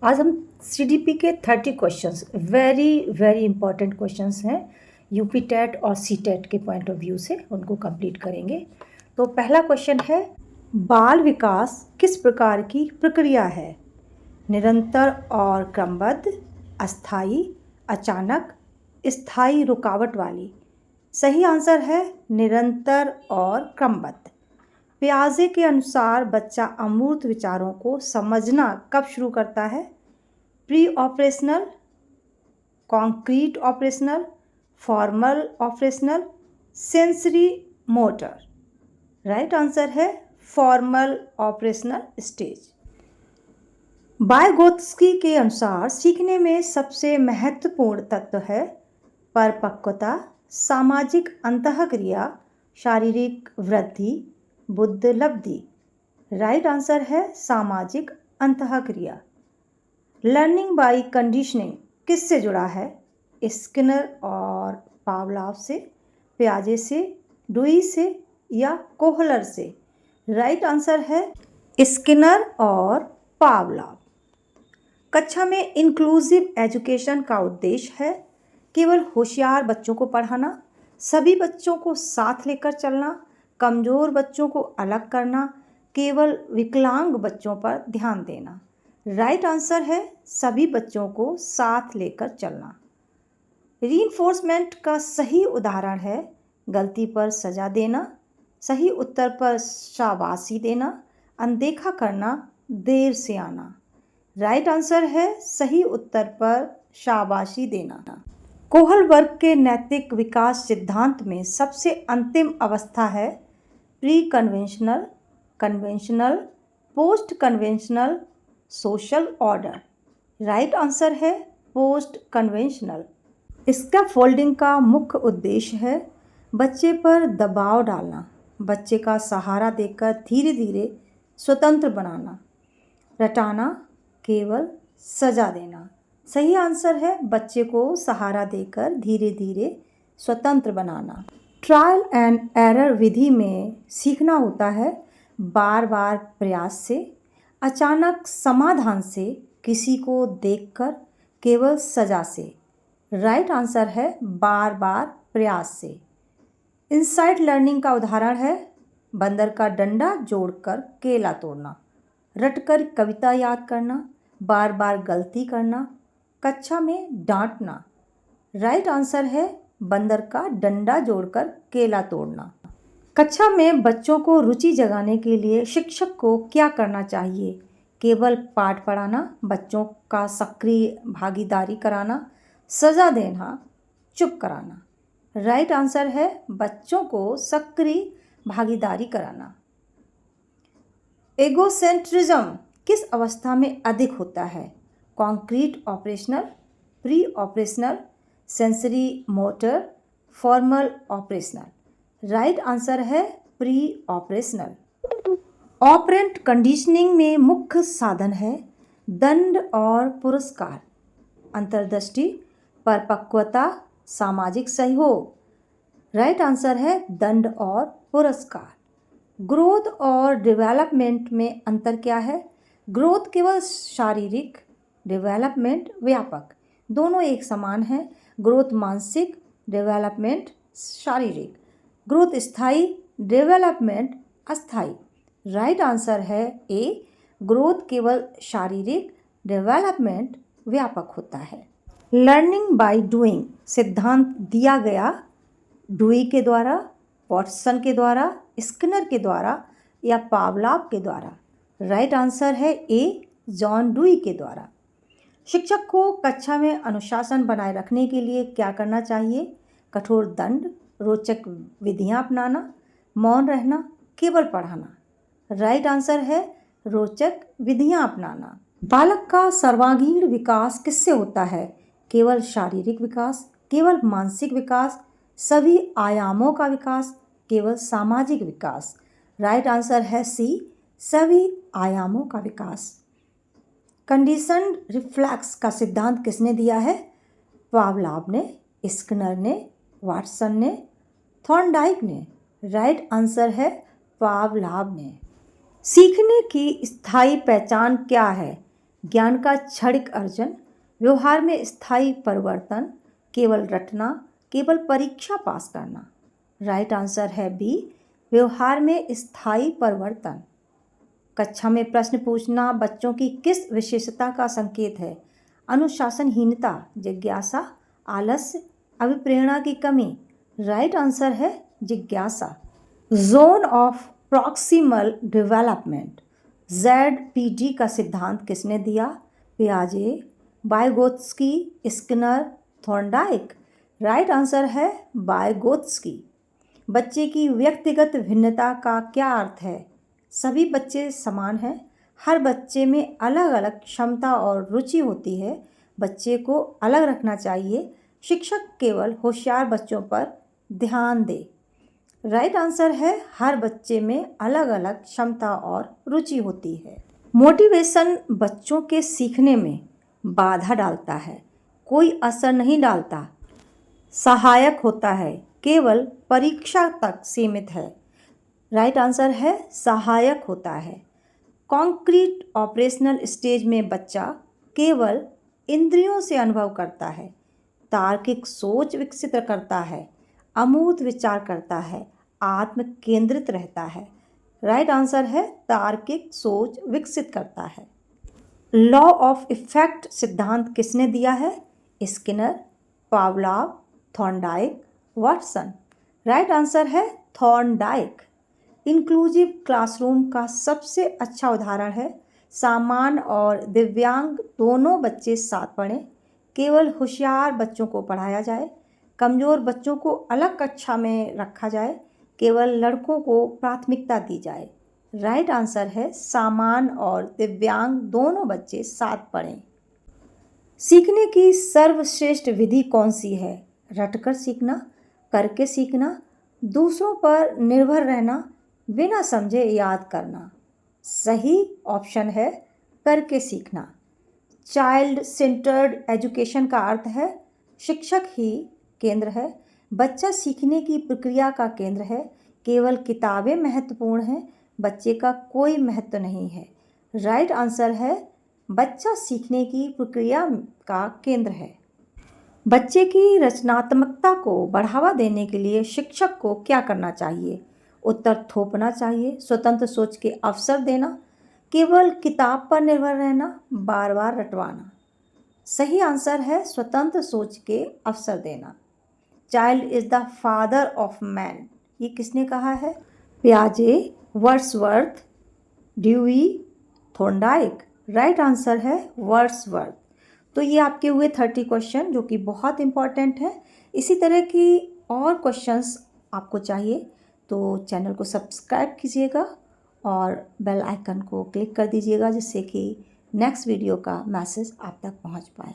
आज हम सीडीपी के 30 questions very very important questions हैं यूपी टेट और सी टेट के पॉइंट ऑफ व्यू से उनको कंप्लीट करेंगे। तो पहला क्वेश्चन है, बाल विकास किस प्रकार की प्रक्रिया है? निरंतर और क्रमबद्ध, अस्थाई, अचानक, स्थायी रुकावट वाली। सही आंसर है निरंतर और क्रमबद्ध। पियाजे के अनुसार बच्चा अमूर्त विचारों को समझना कब शुरू करता है? Pre operational, concrete operational, formal operational, sensory motor. Right answer है फॉर्मल ऑपरेशनल स्टेज। वाइगोत्स्की के अनुसार सीखने में सबसे महत्वपूर्ण तत्व है परिपक्वता, सामाजिक अंतःक्रिया, शारीरिक वृद्धि, बुद्धिलब्धि। राइट आंसर है सामाजिक अंतःक्रिया। लर्निंग बाय कंडीशनिंग किससे जुड़ा है? स्किनर और पावलोव से, पियाजे से, डुई से या कोहलर से। राइट आंसर है स्किनर और पावलोव। कक्षा में इंक्लूसिव एजुकेशन का उद्देश्य है केवल होशियार बच्चों को पढ़ाना, सभी बच्चों को साथ लेकर चलना, कमज़ोर बच्चों को अलग करना, केवल विकलांग बच्चों पर ध्यान देना। राइट आंसर है सभी बच्चों को साथ लेकर चलना। रीइंफोर्समेंट का सही उदाहरण है गलती पर सजा देना, सही उत्तर पर शाबाशी देना, अनदेखा करना, देर से आना। राइट आंसर है सही उत्तर पर शाबाशी देना। कोहल वर्ग के नैतिक विकास सिद्धांत में सबसे अंतिम अवस्था है pre conventional, conventional, post conventional, social order. Right answer है पोस्ट कन्वेंशनल। स्कैफोल्डिंग का मुख्य उद्देश्य है बच्चे पर दबाव डालना, बच्चे का सहारा देकर धीरे धीरे स्वतंत्र बनाना, रटाना, केवल सजा देना। सही आंसर है बच्चे को सहारा देकर धीरे धीरे स्वतंत्र बनाना। ट्रायल एंड एरर विधि में सीखना होता है बार बार प्रयास से, अचानक समाधान से, किसी को देखकर, केवल सजा से। राइट आंसर है बार बार प्रयास से। इनसाइट लर्निंग का उदाहरण है बंदर का डंडा जोड़कर केला तोड़ना, रटकर कविता याद करना, बार बार गलती करना, कक्षा में डांटना। राइट आंसर है बंदर का डंडा जोड़कर केला तोड़ना। कक्षा में बच्चों को रुचि जगाने के लिए शिक्षक को क्या करना चाहिए? केवल पाठ पढ़ाना, बच्चों का सक्रिय भागीदारी कराना, सजा देना, चुप कराना। राइट आंसर है बच्चों को सक्रिय भागीदारी कराना। एगोसेंट्रिज्म किस अवस्था में अधिक होता है? Concrete operational, pre operational, sensory motor, formal operational. Right answer है प्री ऑपरेशनल। ऑपरेंट कंडीशनिंग में मुख्य साधन है दंड और पुरस्कार, अंतर्दृष्टि, परिपक्वता, सामाजिक सहयोग। राइट आंसर है दंड और पुरस्कार। ग्रोथ और डेवलपमेंट में अंतर क्या है? ग्रोथ केवल शारीरिक, डेवलपमेंट व्यापक। दोनों एक समान हैं। ग्रोथ मानसिक, डेवलपमेंट शारीरिक। ग्रोथ स्थायी, डेवलपमेंट अस्थायी। राइट आंसर है ए, ग्रोथ केवल शारीरिक, डेवलपमेंट व्यापक होता है। लर्निंग बाय डूइंग सिद्धांत दिया गया डुई के द्वारा, वॉटसन के द्वारा, स्किनर के द्वारा या पावलोव के द्वारा। राइट आंसर है ए, जॉन डुई के द्वारा। शिक्षक को कक्षा में अनुशासन बनाए रखने के लिए क्या करना चाहिए? कठोर दंड, रोचक विधियां अपनाना, मौन रहना, केवल पढ़ाना। राइट आंसर है रोचक विधियां अपनाना। बालक का सर्वांगीण विकास किससे होता है? केवल शारीरिक विकास, केवल मानसिक विकास, सभी आयामों का विकास, केवल सामाजिक विकास। राइट आंसर है सी, सभी आयामों का विकास। कंडीशनड रिफ्लेक्स का सिद्धांत किसने दिया है? पावलोव ने, स्किनर ने, वाटसन ने, थॉर्नडाइक ने। राइट आंसर है पावलोव ने। सीखने की स्थायी पहचान क्या है? ज्ञान का क्षणिक अर्जन, व्यवहार में स्थायी परिवर्तन, केवल रटना, केवल परीक्षा पास करना। राइट आंसर है बी, व्यवहार में स्थायी परिवर्तन। कक्षा में प्रश्न पूछना बच्चों की किस विशेषता का संकेत है? अनुशासनहीनता, जिज्ञासा, आलस्य, अभिप्रेरणा की कमी। राइट आंसर है जिज्ञासा। Zone of proximal development, ZPD का सिद्धांत किसने दिया? पियाजे, Vygotsky, Skinner, Thorndike. Right answer है वाइगोत्स्की। बच्चे की व्यक्तिगत भिन्नता का क्या अर्थ है? सभी बच्चे समान हैं, हर बच्चे में अलग अलग क्षमता और रुचि होती है, बच्चे को अलग रखना चाहिए, शिक्षक केवल होशियार बच्चों पर ध्यान दे। राइट आंसर है हर बच्चे में अलग अलग क्षमता और रुचि होती है। मोटिवेशन बच्चों के सीखने में बाधा डालता है, कोई असर नहीं डालता, सहायक होता है, केवल परीक्षा तक सीमित है। राइट आंसर है सहायक होता है। कॉन्क्रीट ऑपरेशनल स्टेज में बच्चा केवल इंद्रियों से अनुभव करता है, तार्किक सोच विकसित करता है, अमूर्त विचार करता है, आत्म केंद्रित रहता है। राइट आंसर है तार्किक सोच विकसित करता है। लॉ ऑफ इफेक्ट सिद्धांत किसने दिया है? Skinner, पावलाव, Thorndike, Watson. Right answer है थॉर्नडाइक। इंक्लूसिव क्लासरूम का सबसे अच्छा उदाहरण है सामान्य और दिव्यांग दोनों बच्चे साथ पढ़ें, केवल होशियार बच्चों को पढ़ाया जाए, कमज़ोर बच्चों को अलग कक्षा में रखा जाए, केवल लड़कों को प्राथमिकता दी जाए। राइट आंसर है सामान्य और दिव्यांग दोनों बच्चे साथ पढ़ें। सीखने की सर्वश्रेष्ठ विधि कौन सी है? रटकर सीखना, करके सीखना, दूसरों पर निर्भर रहना, बिना समझे याद करना। सही ऑप्शन है करके सीखना। चाइल्ड सेंटर्ड एजुकेशन का अर्थ है शिक्षक ही केंद्र है, बच्चा सीखने की प्रक्रिया का केंद्र है, केवल किताबें महत्वपूर्ण हैं, बच्चे का कोई महत्व नहीं है। राइट आंसर है बच्चा सीखने की प्रक्रिया का केंद्र है। बच्चे की रचनात्मकता को बढ़ावा देने के लिए शिक्षक को क्या करना चाहिए? उत्तर थोपना चाहिए, स्वतंत्र सोच के अवसर देना, केवल किताब पर निर्भर रहना, बार बार रटवाना। सही आंसर है स्वतंत्र सोच के अवसर देना। Child is the father of man, ये किसने कहा है? पियाजे, Wordsworth, Dewey, Thorndike. Right answer है वर्ड्सवर्थ। तो ये आपके हुए 30 क्वेश्चन जो कि बहुत इंपॉर्टेंट है। इसी तरह की और क्वेश्चंस आपको चाहिए तो चैनल को सब्सक्राइब कीजिएगा और बेल आइकन को क्लिक कर दीजिएगा जिससे कि नेक्स्ट वीडियो का मैसेज आप तक पहुंच पाए।